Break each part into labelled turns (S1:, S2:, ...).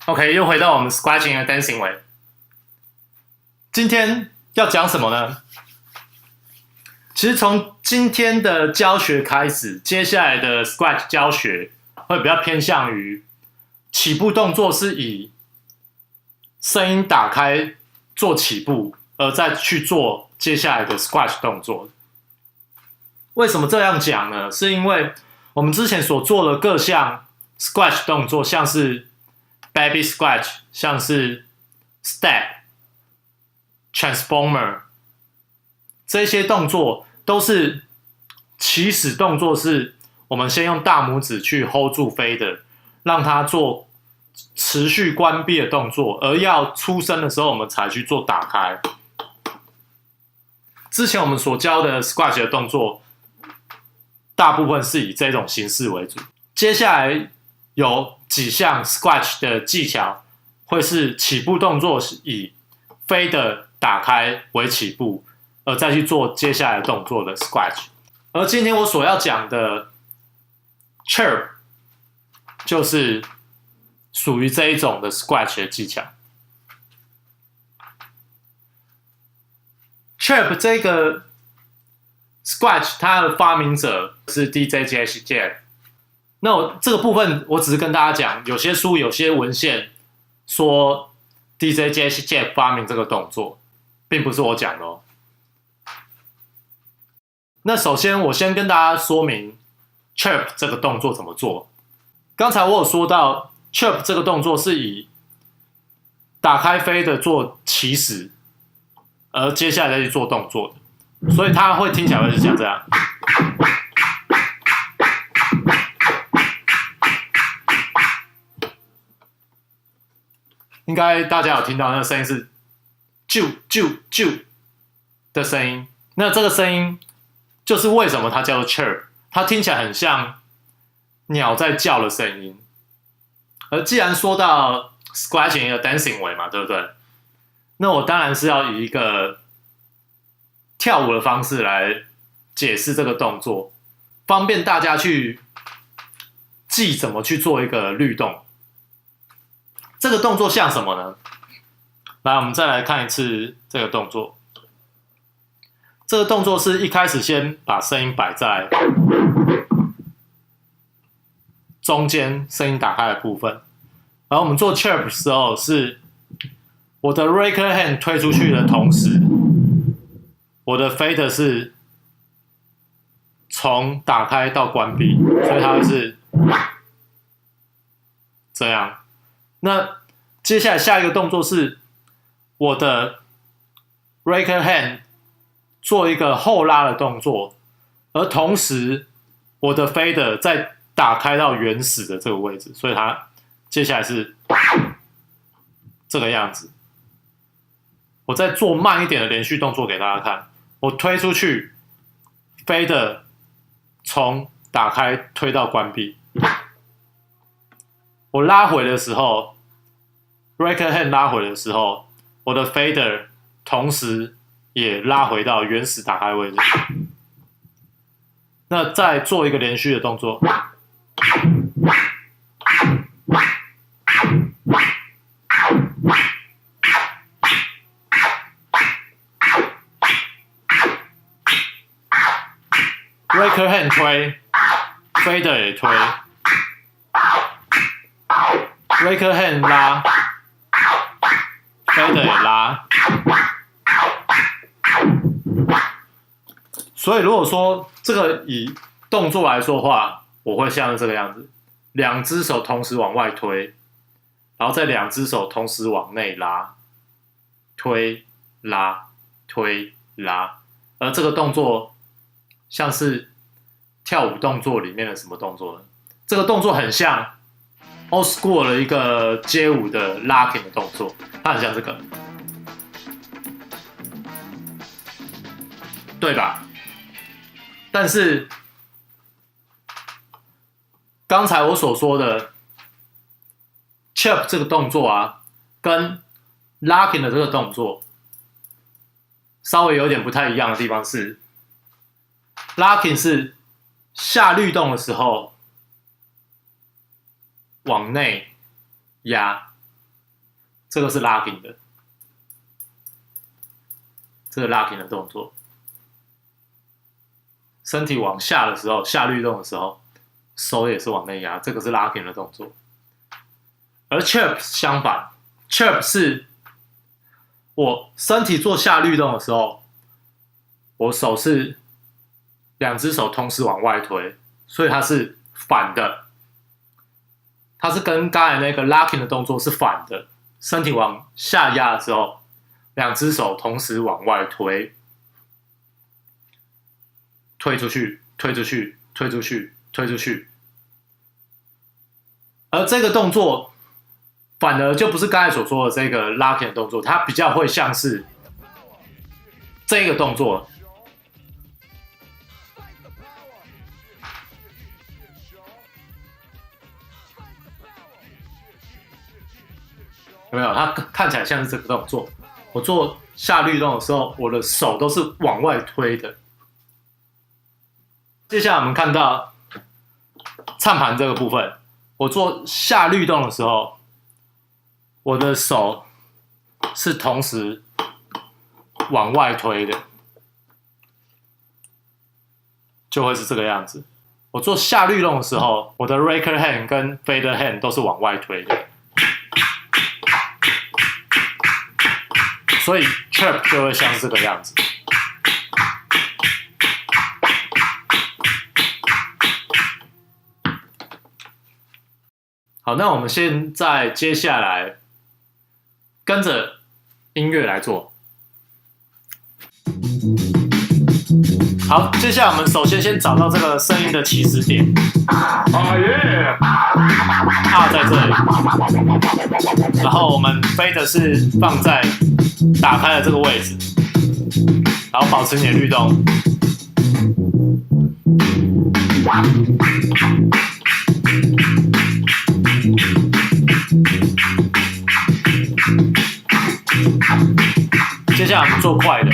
S1: OK，又回到我们 scratching 的 dancing 位。今天要讲什么呢？其实从今天的教学开始，接下来的 scratch 教学会比较偏向于起步动作是以声音打开做起步，而再去做接下来的 scratch 动作。为什么这样讲呢？是因为我们之前所做的各项 scratch 动作，像是 baby scratch， 像是 step、transformer 这些动作都是起始动作，是我们先用大拇指去 hold 住飞的，让它做持续关闭的动作，而要出声的时候，我们才去做打开。之前我们所教的 scratch 的动作，大部分是以这种形式为主。接下来有几项 scratch 的技巧，会是起步动作是以飞的打开为起步，而再去做接下来动作的 scratch。而今天我所要讲的 chirp 就是属于这一种的 scratch 的技巧。chirp 这个 scratch 它的发明者是 DJ Jazzy Jeff。那我这个部分我只是跟大家讲，有些书有些文献说 DJ Jazzy Jeff 发明这个动作，并不是我讲的哦。那首先我先跟大家说明 chirp 这个动作怎么做。刚才我有说到 chirp 这个动作是以打开飞的做起始，而接下来再去做动作的，所以它会听起来会是像这样。应该大家有听到那个声音是啾啾啾的声音，那这个声音就是为什么它叫做 chirp， 它听起来很像鸟在叫的声音。而既然说到 scratching 的 dancing way 嘛，对不对？那我当然是要以一个跳舞的方式来解释这个动作，方便大家去记怎么去做一个律动。这个动作像什么呢？来，我们再来看一次这个动作。这个动作是一开始先把声音摆在中间，声音打开的部分。然后我们做 chirp 的时候，是我的 raker hand 推出去的同时，我的 fader 是从打开到关闭，所以它会是这样。那接下来下一个动作是我的 raker hand 做一个后拉的动作，而同时我的 fader 再打开到原始的这个位置，所以它接下来是这个样子。我再做慢一点的连续动作给大家看，我推出去 fader 从打开推到关闭，我拉回的时候 raker hand 拉回的时候，我的 fader 同时也拉回到原始打开位置。那再做一个连续的动作，raker hand 推 fader 也推 raker hand 拉 fader 也拉。所以如果说这个以动作来说的话，我会像是这个样子，两只手同时往外推，然后再两只手同时往内拉，推拉推拉。而这个动作像是跳舞动作里面的什么动作呢？这个动作很像 old school 的一个街舞的 locking 的动作，它很像这个，对吧？但是刚才我所说的 chirp 这个动作啊，跟 locking 的这个动作稍微有点不太一样的地方是 ，locking 是下律动的时候往内压，这个是 locking 的，这个 locking 的动作，身体往下的时候，下律动的时候，手也是往内压，这个是 locking 的动作。而 chirp 相反 ，chirp 是我身体做下律动的时候，我手是两只手同时往外推，所以它是反的，它是跟刚才那个 locking 的动作是反的。身体往下压的时候，两只手同时往外推，推出去，推出去，推出去，推出去。而这个动作反而就不是刚才所说的这个 locking 的动作，它比较会像是这个动作。有没有？它看起来像是这个动作。我做下律动的时候，我的手都是往外推的。接下来我们看到唱盘这个部分，我做下律动的时候，我的手是同时往外推的，就会是这个样子。我做下律动的时候，我的 raker hand 跟 fader hand 都是往外推的。所以 chirp 就会像这个样子。好，那我们现在接下来跟着音乐来做。好，接下来我们首先找到这个声音的起始点。啊耶！啊在这里，然后我们飞的是放在打开的这个位置，然后保持你的律动。接下来我们做快的。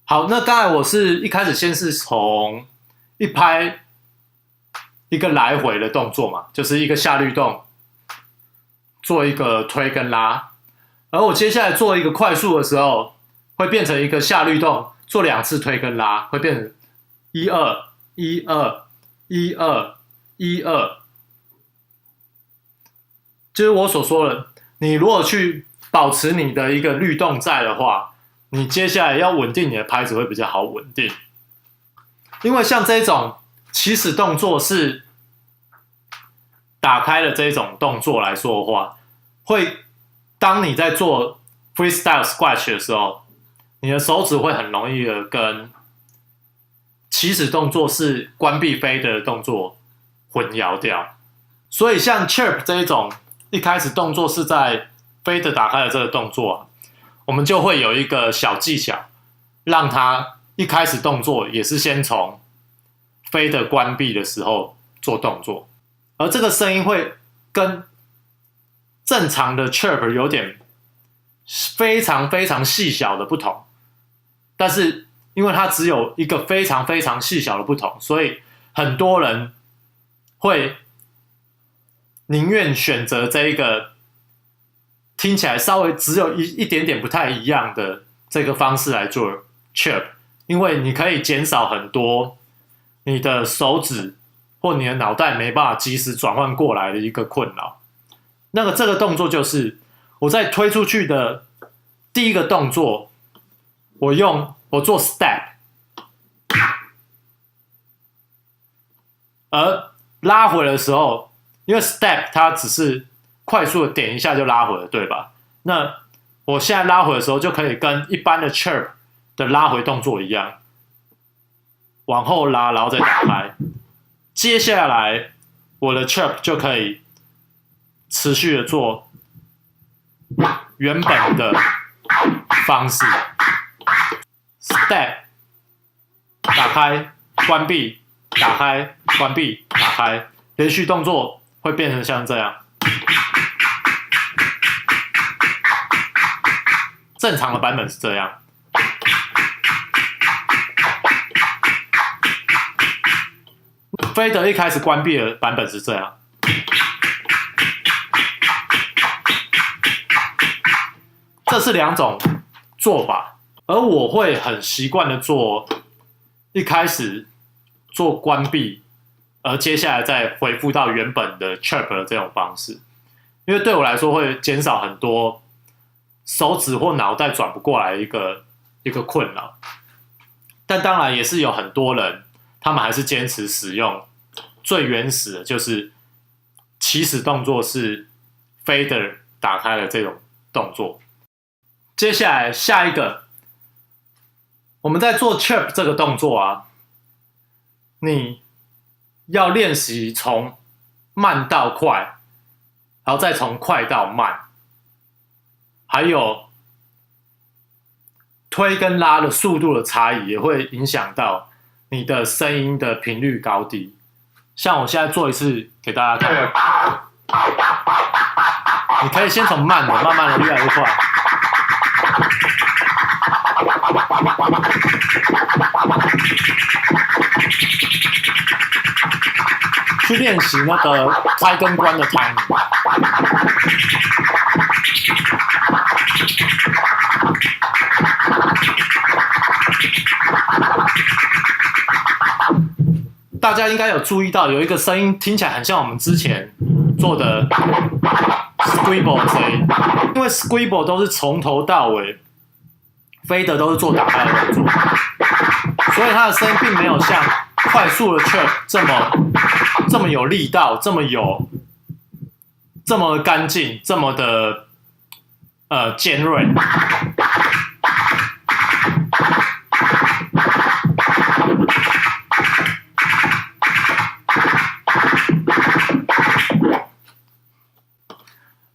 S1: 好，那刚才我是一开始先是从一拍一个来回的动作嘛，就是一个下律动，做一个推跟拉，而我接下来做一个快速的时候，会变成一个下律动，做2次推跟拉，会变成1 2 1 2 1 2 1 2，就是我所说的，你如果去保持你的一个律动在的话，你接下来要稳定你的拍子会比较好稳定，因为像这种起始动作是打开的这种动作来说的话，会当你在做 freestyle squash 的时候，你的手指会很容易的跟起始动作是关闭fader的动作混淆掉，所以像 chirp 这一种一开始动作是在fader打开的这个动作啊，我们就会有一个小技巧，让它一开始动作也是先从fader关闭的时候做动作，而这个声音会跟正常的 chirp 有点非常非常细小的不同，但是因为它只有一个非常非常细小的不同，所以很多人会宁愿选择这一个听起来稍微只有一点点不太一样的这个方式来做 chirp， 因为你可以减少很多你的手指或你的脑袋没办法及时转换过来的一个困扰。这个动作就是我在推出去的第一个动作，我做 step， 而拉回的时候，因为 step 它只是快速的点一下就拉回了，对吧？那我现在拉回的时候就可以跟一般的 chirp 的拉回动作一样，往后拉，然后再打开。接下来我的 chirp 就可以持续的做原本的方式。step 打开关闭打开关闭打开，连续动作会变成像这样。正常的版本是这样。菲德一开始关闭的版本是这样。这是2种做法，而我会很习惯的做一开始做关闭，而接下来再回复到原本的 chirp 的这种方式，因为对我来说会减少很多手指或脑袋转不过来一个困扰。但当然也是有很多人，他们还是坚持使用最原始的，就是起始动作是 fader 打开的这种动作。接下来下一个，我们在做 chirp 这个动作啊，你要练习从慢到快，然后再从快到慢，还有推跟拉的速度的差异也会影响到你的声音的频率高低。像我现在做一次给大家看，你可以先从慢的，慢慢的越来越快。去练习那个开跟关的 timing。大家应该有注意到，有一个声音听起来很像我们之前做的 scribble 声音，因为 scribble 都是从头到尾，fader都是做打开的动作，所以它的声音并没有像快速的 chirp 这么有力道，这么干净，这么的尖锐。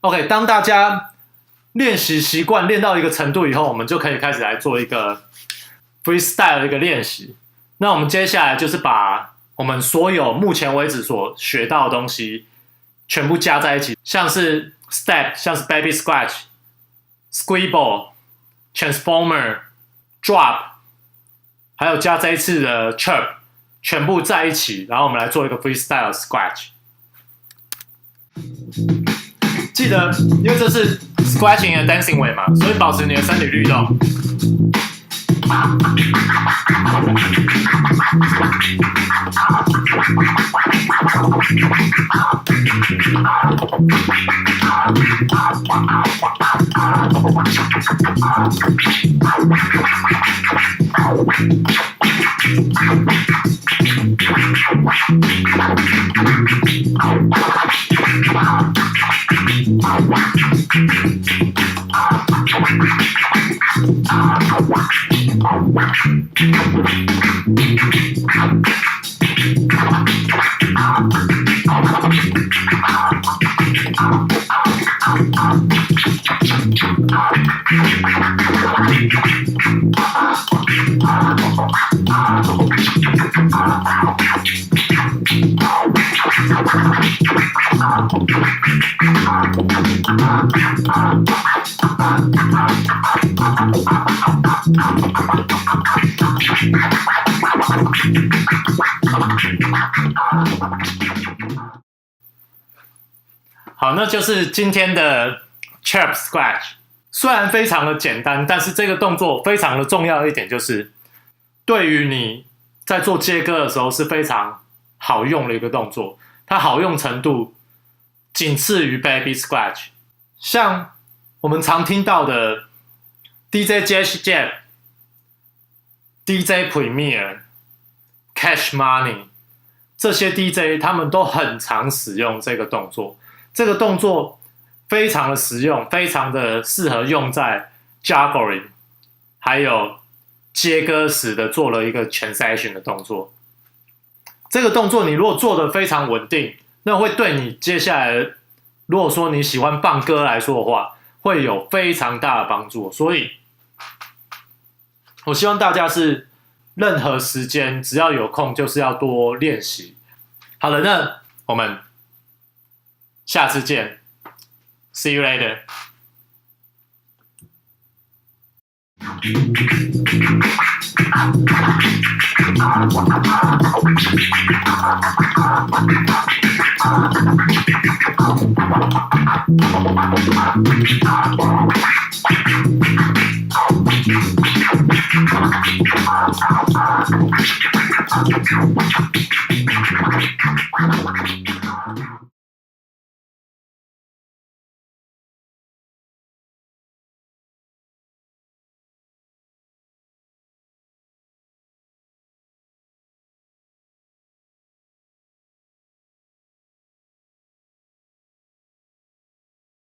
S1: OK， 当大家练习习惯练到一个程度以后，我们就可以开始来做一个 freestyle 的一个练习。那我们接下来就是把我们所有目前为止所学到的东西全部加在一起，像是 step， 像是 baby scratch、squibble、transformer、drop， 还有加这一次的 chirp， 全部在一起，然后我们来做一个 freestyle scratch。记得，因为这是 scratching and dancing way 嘛，所以保持你的身体律动。好，那就是今天的 chirp scratch。虽然非常的简单，但是这个动作非常的重要的一点就是，对于你在做接歌的时候是非常好用的一个动作，它好用程度仅次于 baby scratch。像我们常听到的 DJ Jazz Jab、DJ Premier、Cash Money 这些 DJ 他们都很常使用这个动作。这个动作非常的实用，非常的适合用在 juggling， 还有接歌时的做了一个 transition 的动作。这个动作你如果做的非常稳定，那会对你接下来如果说你喜欢放歌来说的话，会有非常大的帮助。所以我希望大家是任何时间只要有空，就是要多练习。好了，那我们下次见 ，See you later。